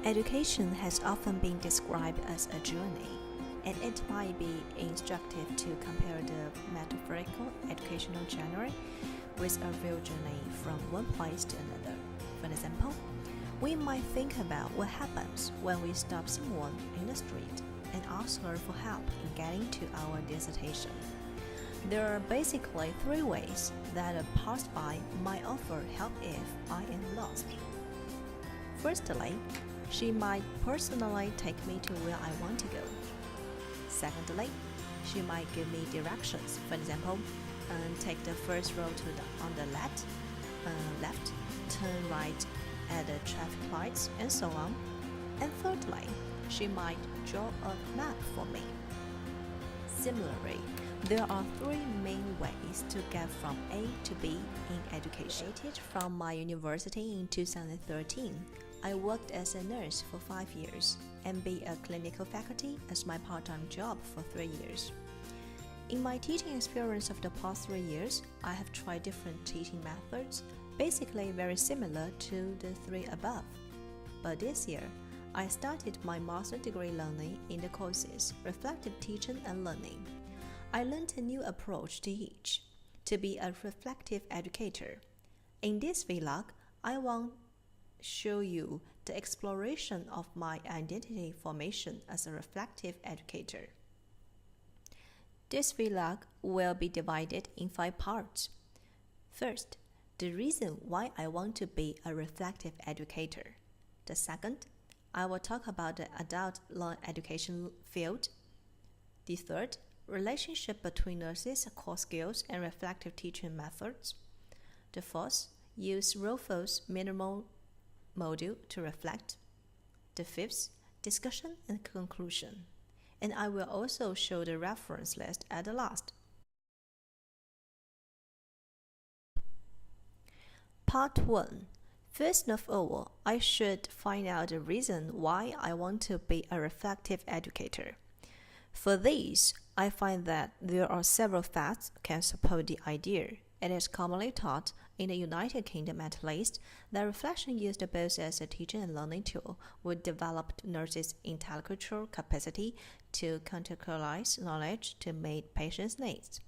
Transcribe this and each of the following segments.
Education has often been described as a journey, and it might be instructive to compare the metaphorical educational journey with a real journey from one place to another. For example, we might think about what happens when we stop someone in the street and ask her for help in getting to our destination. There are basically three ways that a passerby might offer help if I am lost. Firstly, she might personally take me to where I want to go. Secondly, she might give me directions. For example, take the first road on the left, turn right at the traffic lights, and so on. And thirdly, she might draw a map for me. Similarly, there are three main ways to get from A to B in education. Graduated from my university in 2013, I worked as a nurse for 5 years and be a clinical faculty as my part-time job for 3 years. In my teaching experience of the past 3 years, I have tried different teaching methods, basically very similar to the three above. But this year, I started my master's degree learning in the courses Reflective Teaching and Learning. I learned a new approach to teach, to be a reflective educator. In this vlog, I want show you the exploration of my identity formation as a reflective educator. This vlog will be divided in 5 parts. First, the reason why I want to be a reflective educator. The second, I will talk about the adult education field. The third, relationship between nurses' core skills and reflective teaching methods. The fourth, use Rolfo's minimal module to reflect. The fifth, discussion and conclusion. And I will also show the reference list at the last. Part 1. First of all, I should find out the reason why I want to be a reflective educator. For this, I find that there are several facts can support the idea. It is commonly taught, in the United Kingdom at least, that reflection used both as a teaching and learning tool would develop nurses' intellectual capacity to contextualize knowledge to meet patients' needs.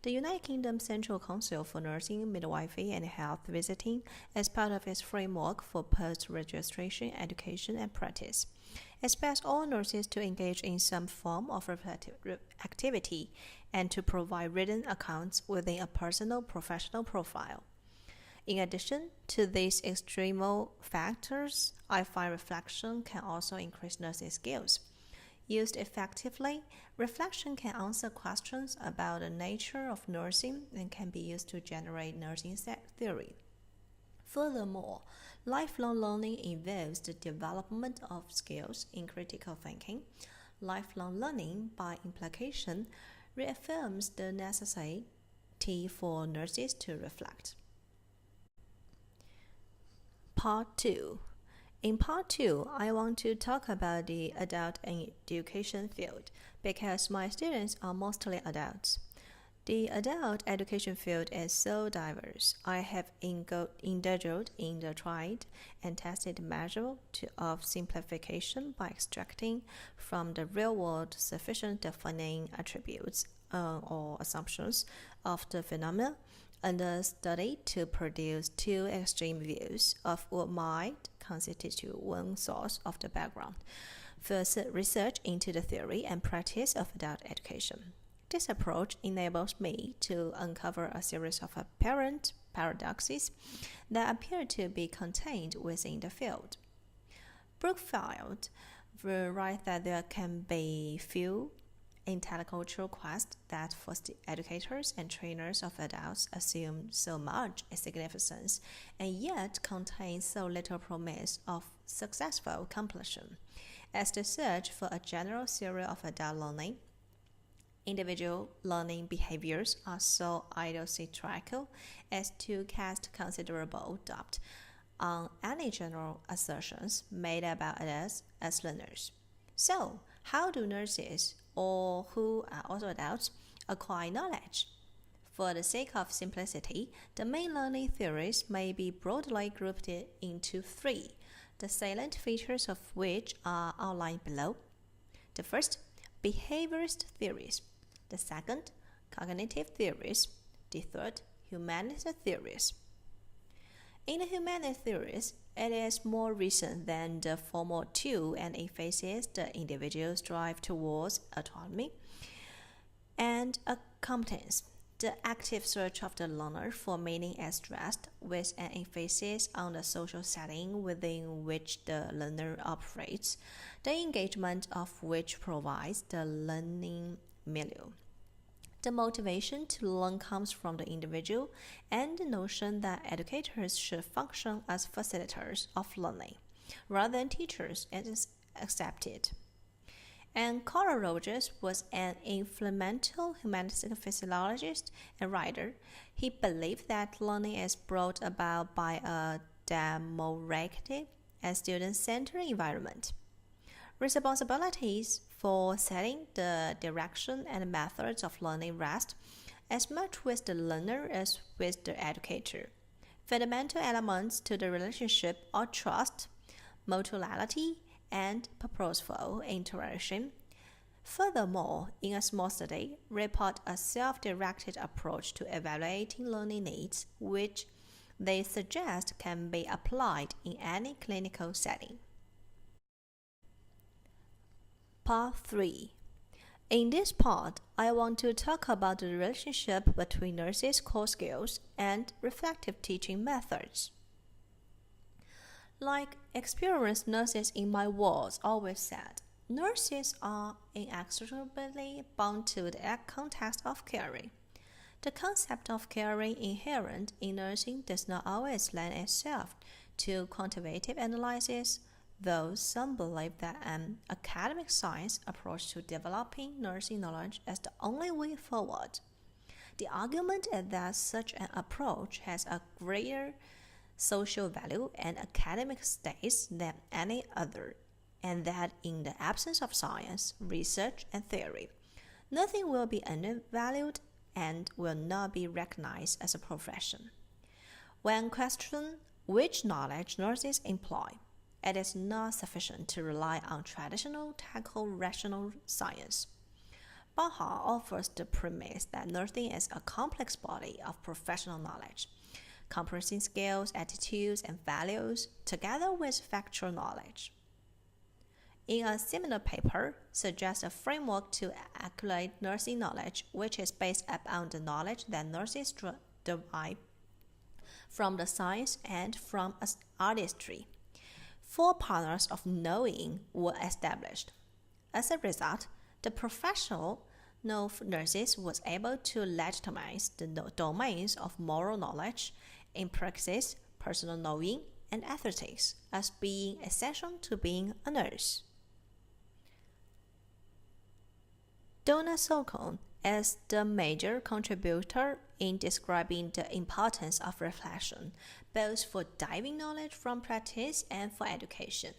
The United Kingdom Central Council for Nursing, Midwifery and Health Visiting, as part of its framework for post-registration education and practice, expects all nurses to engage in some form of reflective activity and to provide written accounts within a personal professional profile. In addition to these external factors, I find reflection can also increase nurses' skills. Used effectively, reflection can answer questions about the nature of nursing and can be used to generate nursing theory. Furthermore, lifelong learning involves the development of skills in critical thinking. Lifelong learning, by implication, reaffirms the necessity for nurses to reflect. Part 2. In Part 2, I want to talk about the adult education field because my students are mostly adults. The adult education field is so diverse. I have indulged in the tried and tested measure of simplification by extracting from the real world sufficient defining attributes or assumptions of the phenomena and study to produce two extreme views of what might constitute one source of the background. First, research into the theory and practice of adult education. This approach enables me to uncover a series of apparent paradoxes that appear to be contained within the field. Brookfield writes that there can be few intellectual quests that first educators and trainers of adults assume so much significance and yet contain so little promise of successful completion as the search for a general theory of adult learning. Individual learning behaviors are so idiosyncratic as to cast considerable doubt on any general assertions made about us as learners. So, how do nurses, or who are also adults, acquire knowledge? For the sake of simplicity, the main learning theories may be broadly grouped into three, the salient features of which are outlined below. The first, behaviorist theories. The second, cognitive theories. The third, humanist theories. In the humanist theories, it is more recent than the former two and emphasizes the individual's drive towards autonomy and a competence. The active search of the learner for meaning is stressed, with an emphasis on the social setting within which the learner operates, the engagement of which provides the learning milieu. The motivation to learn comes from the individual and the notion that educators should function as facilitators of learning, rather than teachers, is accepted. And Carl Rogers was an influential humanistic physiologist and writer. He believed that learning is brought about by a democratic and student-centered environment. Responsibilities for setting the direction and methods of learning rest as much with the learner as with the educator. Fundamental elements to the relationship are trust, mutuality, and purposeful interaction. Furthermore, in a small study, report a self-directed approach to evaluating learning needs, which they suggest can be applied in any clinical setting. Part 3. In this part, I want to talk about the relationship between nurses' core skills and reflective teaching methods. Like experienced nurses in my wards always said, nurses are inextricably bound to the context of caring. The concept of caring inherent in nursing does not always lend itself to quantitative analysis, though some believe that an academic science approach to developing nursing knowledge is the only way forward. The argument is that such an approach has a greater social value and academic status than any other, and that in the absence of science, research, and theory, nothing will be undervalued and will not be recognized as a profession. When questioned which knowledge nurses employ, it is not sufficient to rely on traditional technical rational science. Baha offers the premise that nursing is a complex body of professional knowledge, comprising skills, attitudes, and values, together with factual knowledge. In a similar paper, suggests a framework to calculate nursing knowledge, which is based upon the knowledge that nurses derive from the science and from artistry. 4 partners of knowing were established. As a result, the professional nurses was able to legitimize the domains of moral knowledge, in praxis, personal knowing, and ethics as being essential to being a nurse. Donna Solcombe is the major contributor in describing the importance of reflection, both for deriving knowledge from practice and for education.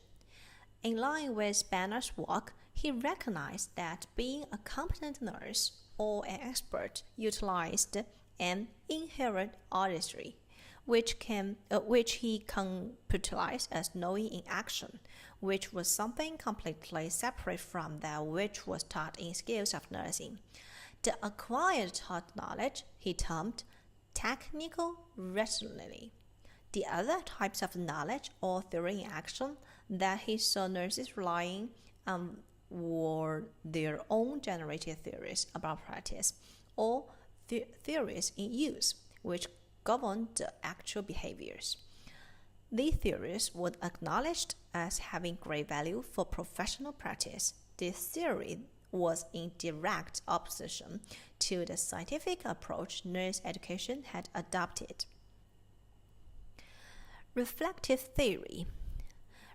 In line with Banner's work, he recognized that being a competent nurse or an expert utilized an inherent artistry, which he conceptualized as knowing in action, which was something completely separate from that which was taught in schools of nursing. The acquired taught knowledge he termed technical rationality. The other types of knowledge or theory in action that he saw nurses relying on were their own generated theories about practice or theories in use, which governed the actual behaviors. These theories were acknowledged as having great value for professional practice. This theory was in direct opposition to the scientific approach nurse education had adopted. Reflective theory.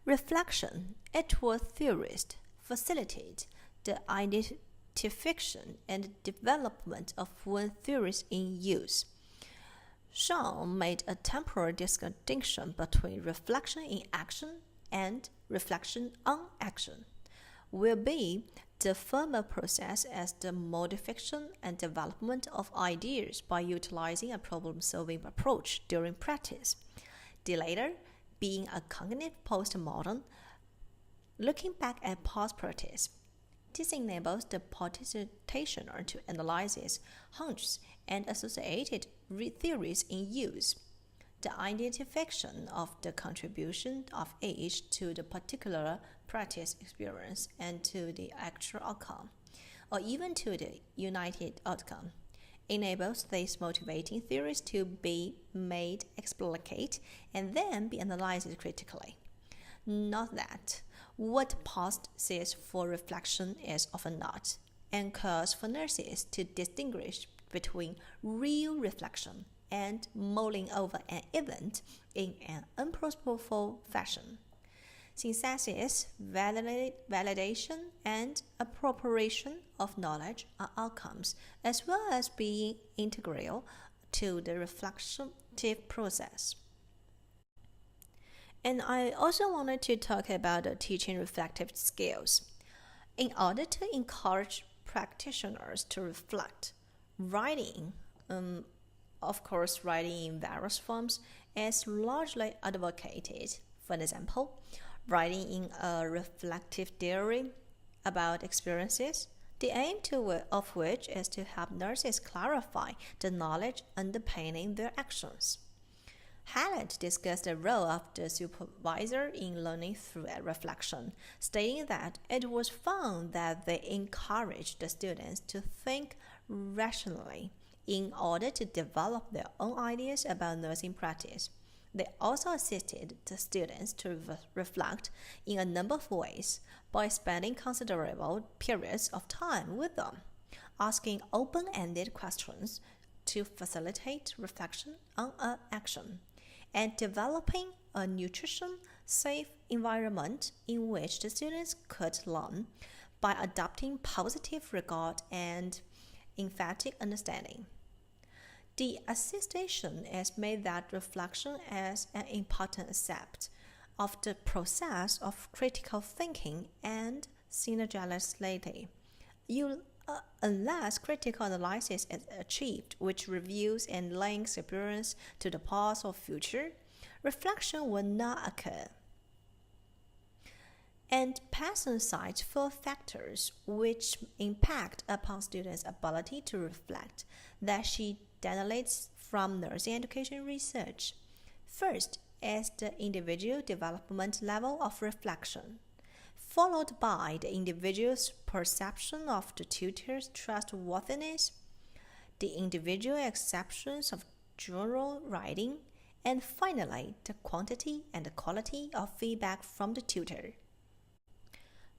Reflection, it was theorists facilitate the identification and development of one theories in use. Shaw made a temporal distinction between reflection in action and reflection on action. Wilby the former process as the modification and development of ideas by utilizing a problem-solving approach during practice. The latter being a cognitive postmodern, looking back at past practice. This enables the practitioner to analyze hunches and associated theories in use. The identification of the contribution of each to the particular practice experience and to the actual outcome, or even to the united outcome, enables these motivating theories to be made explicit and then be analyzed critically. Note that what past says for reflection is often not, and calls for nurses to distinguish between real reflection and mulling over an event in an unpurposeful fashion. Synthesis, validation, and appropriation of knowledge are outcomes, as well as being integral to the reflective process. And I also wanted to talk about the teaching reflective skills. In order to encourage practitioners to reflect, writing, writing in various forms is largely advocated. For example, writing in a reflective diary about experiences, the aim of which is to help nurses clarify the knowledge underpinning their actions. Hallett discussed the role of the supervisor in learning through reflection, stating that it was found that they encouraged the students to think rationally in order to develop their own ideas about nursing practice. They also assisted the students to reflect in a number of ways by spending considerable periods of time with them, asking open-ended questions to facilitate reflection on an action, and developing a nutrition-safe environment in which the students could learn by adopting positive regard and emphatic understanding. The attestation is made that reflection is an important aspect of the process of critical thinking and synergisticity. Unless critical analysis is achieved, which reviews and links experience to the past or future, reflection will not occur. And Passon cites 4 factors which impact upon students' ability to reflect that she derives from nursing education research. First is the individual development level of reflection, followed by the individual's perception of the tutor's trustworthiness, the individual acceptance of journal writing, and finally, the quantity and the quality of feedback from the tutor.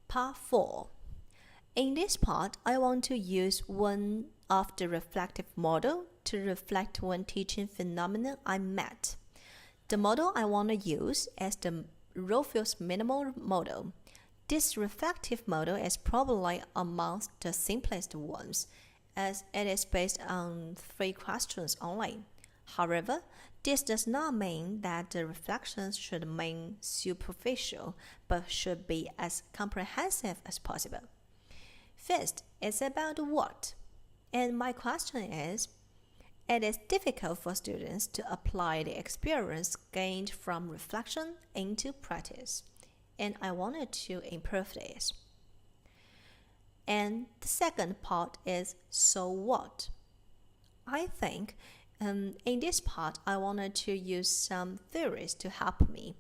Part 4. In this part, I want to use one of the reflective model to reflect one teaching phenomenon I met. The model I want to use is the Rotfield minimal model. This reflective model is probably amongst the simplest ones, as it is based on 3 questions only. However, this does not mean that the reflections should remain superficial, but should be as comprehensive as possible. First, it's about what, and my question is, it is difficult for students to apply the experience gained from reflection into practice, and I wanted to improve this. And the second part is, so what? I think in this part, I wanted to use some theories to help me.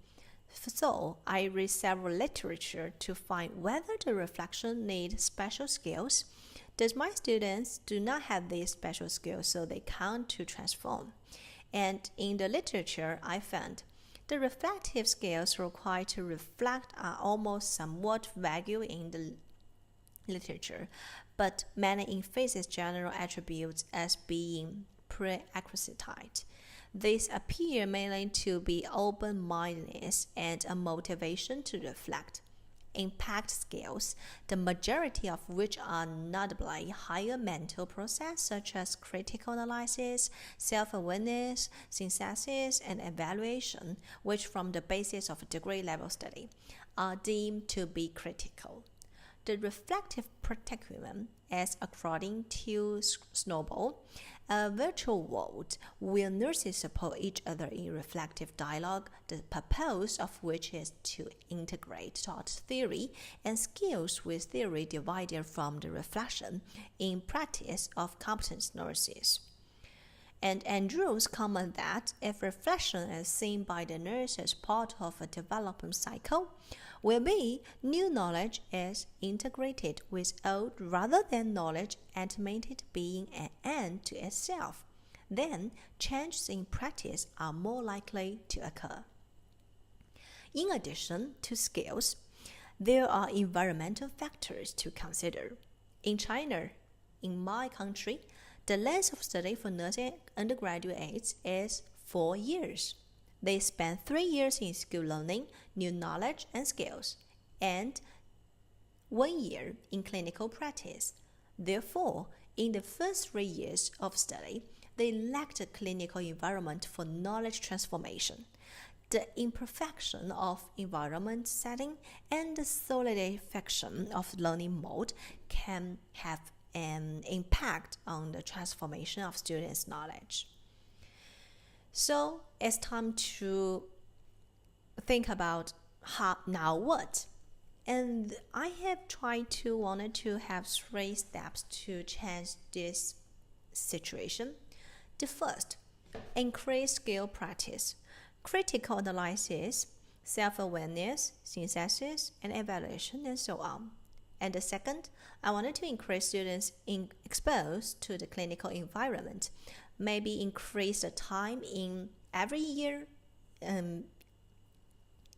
So I read several literature to find whether the reflection needs special skills. Does my students do not have these special skills, so they can't to transform? And in the literature, I found the reflective skills required to reflect are almost somewhat vague in the literature, but many emphasize general attributes as being prerequisite. These appear mainly to be open-mindedness and a motivation to reflect. Impact skills, the majority of which are notably higher mental process such as critical analysis, self-awareness, synthesis, and evaluation, which form the basis of a degree level study, are deemed to be critical. The reflective practicum is, according to Snowball, a virtual world where nurses support each other in reflective dialogue, the purpose of which is to integrate thought theory and skills with theory divided from the reflection in practice of competent nurses. And Andrews comment that if reflection is seen by the nurse as part of a development cycle, will be new knowledge is integrated with old rather than knowledge admitted being an end to itself, then changes in practice are more likely to occur. In addition to skills, there are environmental factors to consider. In China, in my country, the length of study for nursing undergraduates is 4 years. They spend 3 years in school learning new knowledge and skills, and 1 year in clinical practice. Therefore, in the first 3 years of study, they lacked a clinical environment for knowledge transformation. The imperfection of environment setting and the solidification of learning mode can have an impact on the transformation of students' knowledge. So it's time to think about now what. And I have wanted to have 3 steps to change this situation. The first, increase skill practice, critical analysis, self-awareness, synthesis, and evaluation, and so on. And the second, I wanted to increase students exposed to the clinical environment, maybe increase the time in every year. And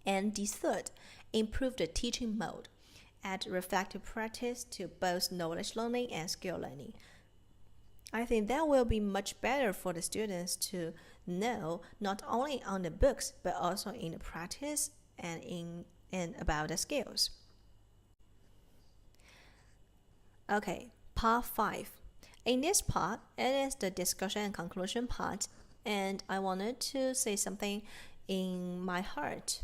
the third, improve the teaching mode, add reflective practice to both knowledge learning and skill learning. I think that will be much better for the students to know not only on the books but also in the practice and about the skills. Okay, part 5. In this part, it is the discussion and conclusion part, and I wanted to say something in my heart.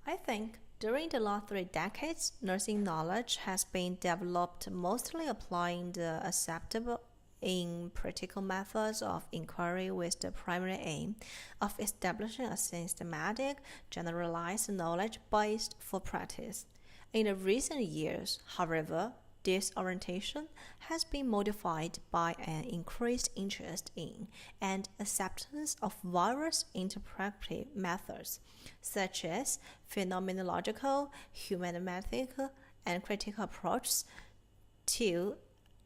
I think during the last 3 decades, nursing knowledge has been developed mostly applying the acceptable in practical methods of inquiry with the primary aim of establishing a systematic, generalized knowledge base for practice. In the recent years, however, this orientation has been modified by an increased interest in and acceptance of various interpretive methods, such as phenomenological, humanistic, and critical approaches to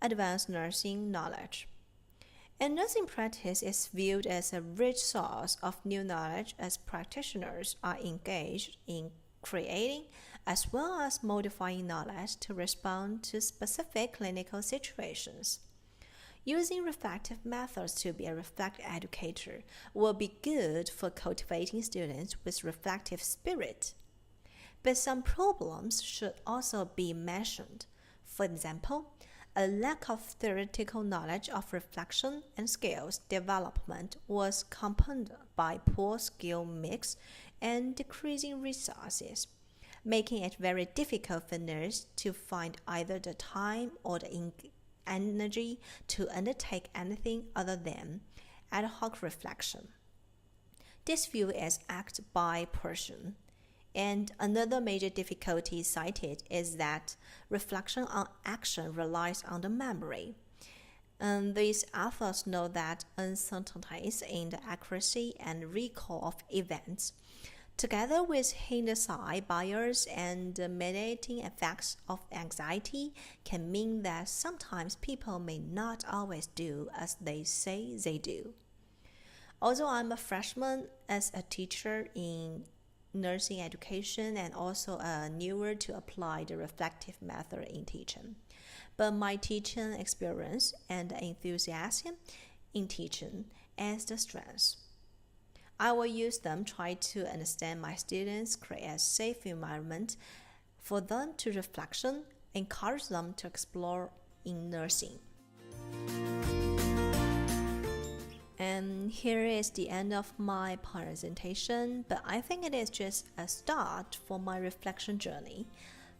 advanced nursing knowledge. And nursing practice is viewed as a rich source of new knowledge as practitioners are engaged in creating as well as modifying knowledge to respond to specific clinical situations. Using reflective methods to be a reflective educator will be good for cultivating students with reflective spirit. But some problems should also be mentioned. For example, a lack of theoretical knowledge of reflection and skills development was compounded by poor skill mix and decreasing resources, making it very difficult for nurses to find either the time or the energy to undertake anything other than ad hoc reflection. This view is acted by Persson. And another major difficulty cited is that reflection on action relies on the memory. And these authors know that uncertainties in the accuracy and recall of events, together with hindsight bias and the mediating effects of anxiety, can mean that sometimes people may not always do as they say they do. Although I'm a freshman as a teacher in nursing education and also newer to apply the reflective method in teaching, but my teaching experience and enthusiasm in teaching is the strength. I will use them try to understand my students, create a safe environment for them to reflection, encourage them to explore in nursing. And here is the end of my presentation, but I think it is just a start for my reflection journey.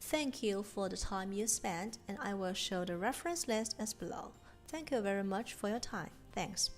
Thank you for the time you spent, and I will show the reference list as below. Thank you very much for your time. Thanks.